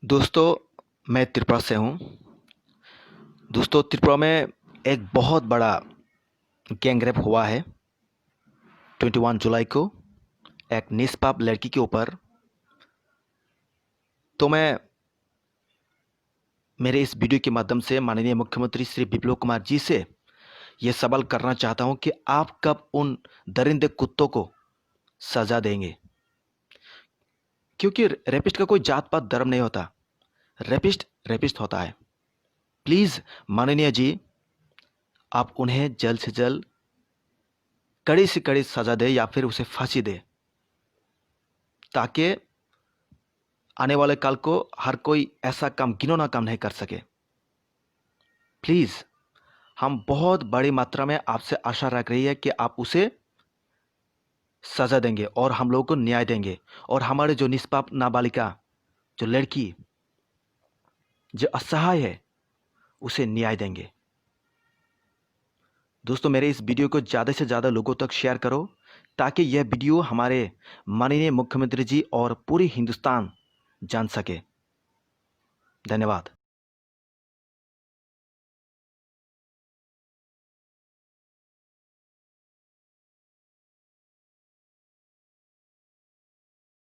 दोस्तों, मैं त्रिपुरा से हूँ। दोस्तों, त्रिपुरा में एक बहुत बड़ा गैंग रेप हुआ है 21 जुलाई को एक निष्पाप लड़की के ऊपर। तो मैं मेरे इस वीडियो के माध्यम से माननीय मुख्यमंत्री श्री विप्लव कुमार जी से ये सवाल करना चाहता हूँ कि आप कब उन दरिंदे कुत्तों को सजा देंगे? क्योंकि रेपिस्ट का कोई जात पात धर्म नहीं होता। रेपिस्ट रेपिस्ट होता है। प्लीज़ माननीय जी, आप उन्हें जल्द से जल्द कड़ी से कड़ी सजा दे या फिर उसे फांसी दे, ताकि आने वाले काल को हर कोई ऐसा काम, घिनौना काम नहीं कर सके। प्लीज़, हम बहुत बड़ी मात्रा में आपसे आशा रख रही है कि आप उसे सजा देंगे और हम लोगों को न्याय देंगे, और हमारे जो निष्पाप नाबालिका, जो लड़की जो असहाय है, उसे न्याय देंगे। दोस्तों, मेरे इस वीडियो को ज़्यादा से ज़्यादा लोगों तक शेयर करो, ताकि यह वीडियो हमारे माननीय मुख्यमंत्री जी और पूरी हिंदुस्तान जान सके। धन्यवाद।